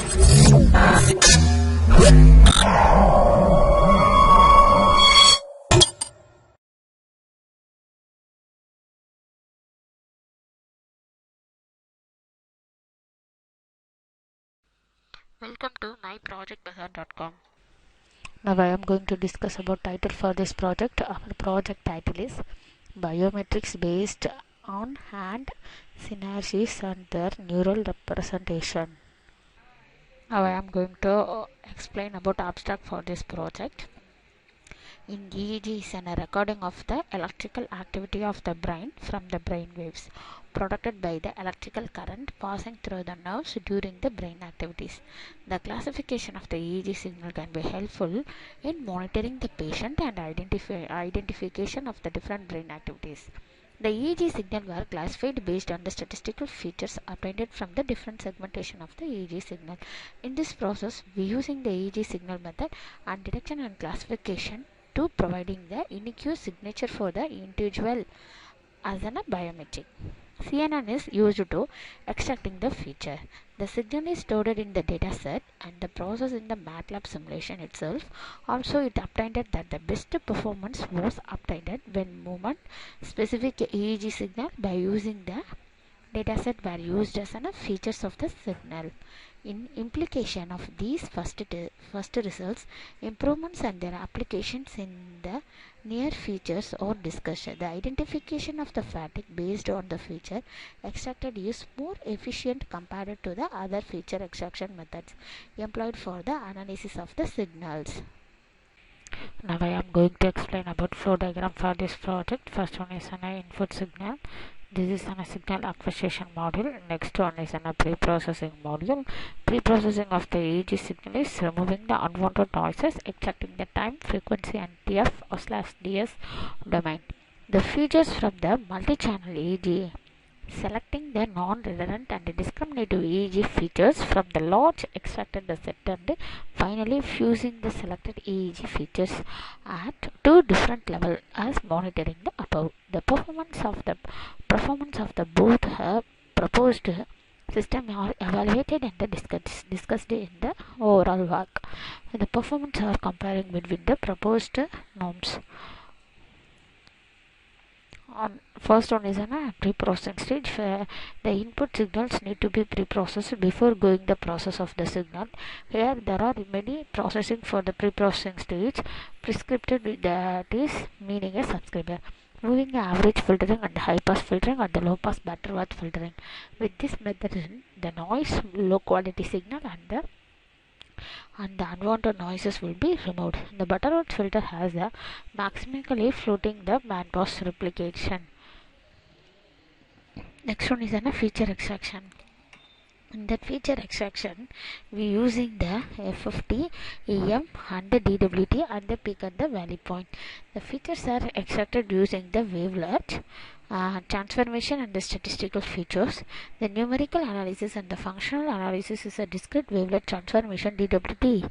Welcome to myprojectbazaar.com. Now I am going to discuss about title for this project. Our project title is Biometrics based on hand synergies and their neural representation. Now I am going to explain about abstract for this project. In EEG is a recording of the electrical activity of the brain from the brain waves produced by the electrical current passing through the nerves during the brain activities. The classification of the EEG signal can be helpful in monitoring the patient and identification of the different brain activities. The EEG signal were classified based on the statistical features obtained from the different segmentation of the EEG signal. In this process, we using the EEG signal method and detection and classification to providing the unique signature for the individual as a biometric. CNN is used to extracting the feature. The signal is stored in the dataset and the process in the MATLAB simulation itself. Also, it obtained that the best performance was obtained when movement specific EEG signal by using the dataset were used as features of the signal. In implication of these first results, improvements and their applications in the near features or discussion. The identification of the fatigue based on the feature extracted is more efficient compared to the other feature extraction methods employed for the analysis of the signals. Now I am going to explain about flow diagram for this project. First one is an input signal. This is a signal acquisition module. Next one is a pre-processing module. Pre-processing of the EEG signal is removing the unwanted noises, extracting the time, frequency and TF/DS domain. The features from the multi-channel EEG, selecting the non-redundant and discriminative EEG features from the large extracted set and finally fusing the selected EEG features at two different levels as monitoring the above. The performance of the both proposed system are evaluated and discussed in the overall work. The performance are comparing between the proposed norms. First one is a pre-processing stage where the input signals need to be pre-processed before going the process of the signal. Here there are many processing for the pre-processing stage prescripted, that is meaning a subscriber. Moving average filtering and high pass filtering and the low pass butterworth filtering. With this method, the noise, low quality signal and the unwanted noises will be removed. The butterworth filter has a maximally floating the bandpass replication. Next one is a feature extraction. In that feature extraction, we using the FFT, EM and the DWT and the peak and the valley point. The features are extracted using the wavelet transformation and the statistical features. The numerical analysis and the functional analysis is a discrete wavelet transformation. DWT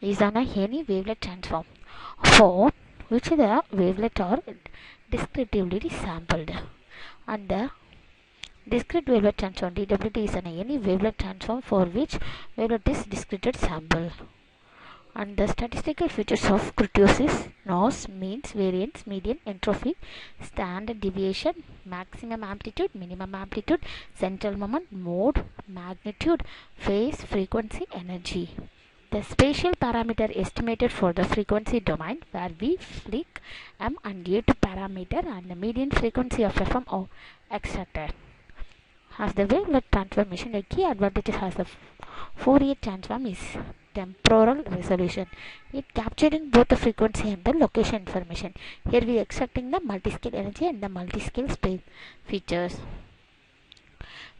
is on any wavelet transform for which the wavelet are discretively sampled, and the discrete wavelet transform DWT is any wavelet transform for which wavelet is discrete sample. And the statistical features of kurtosis, noise, means, variance, median, entropy, standard deviation, maximum amplitude, minimum amplitude, central moment, mode, magnitude, phase, frequency, energy. The spatial parameter estimated for the frequency domain where we flick M and A to parameter and the median frequency of FM are extracted. As the wavelet transformation, a key advantage has the Fourier transform is temporal resolution. It capturing both the frequency and the location information. Here we are extracting the multi-scale energy and the multi-scale space features.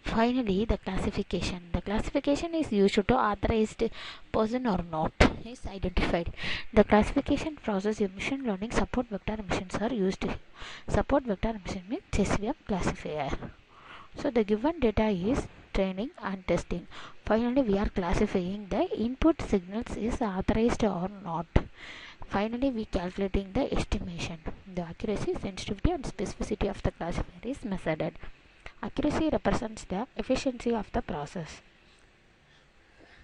Finally, the classification. The classification is used to authorized person or not is identified. The classification process in machine learning support vector emissions are used. Support vector emission means SVM classifier. So the given data is training and testing. Finally, we are classifying the input signals is authorized or not. Finally, we calculating the estimation. The accuracy, sensitivity and specificity of the classifier is measured. Accuracy represents the efficiency of the process.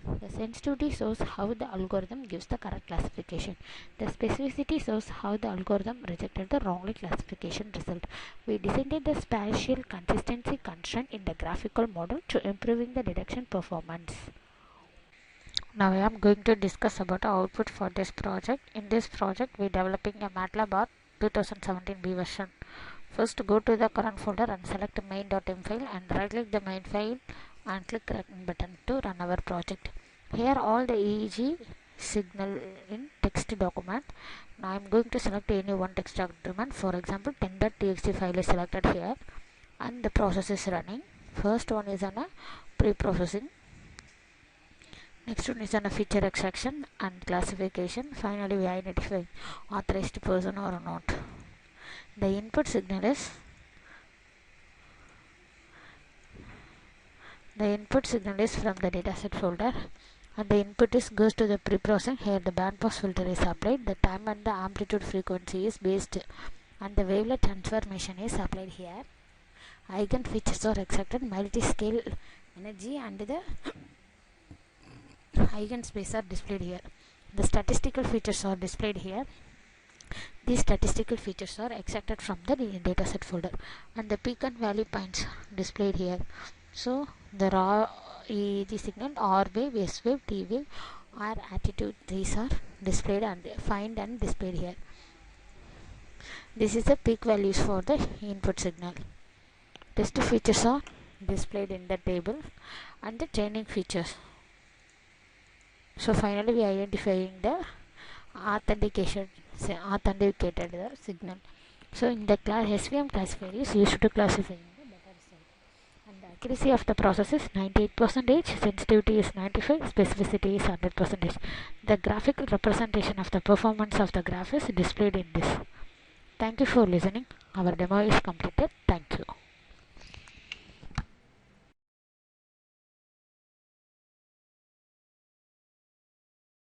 The sensitivity shows how the algorithm gives the correct classification. The specificity shows how the algorithm rejected the wrongly classification result. We designed the spatial consistency constraint in the graphical model to improving the detection performance. Now I am going to discuss about the output for this project. In this project, we are developing a MATLAB 2017B version. First, go to the current folder and select main.m file and right click the main file and click run button to run our project. Here all the EEG signal in text document. Now I am going to select any one text document. For example, 10.txt file is selected here and the process is running. First one is on a pre-processing. Next one is on a feature extraction and classification. Finally, we identify authorized person or not. The input signal is from the dataset folder, and the input goes to the pre-processing. Here the bandpass filter is applied. The time and the amplitude frequency is based, and the wavelet transformation is applied here. Eigen features are extracted. Multi-scale energy and the eigenspace are displayed here. The statistical features are displayed here. These statistical features are extracted from the dataset folder, and the peak and valley points displayed here. So the raw EEG signal, R wave, S wave, T wave, or attitude, these are displayed and find and displayed here. This is the peak values for the input signal. Test features are displayed in the table, and the training features. So finally we are identifying the authenticated signal. So in the class SVM classifier is used to classify the better result. And the accuracy of the process is 98%, sensitivity is 95%, specificity is 100%. The graphical representation of the performance of the graph is displayed in this. Thank you for listening. Our demo is completed. Thank you.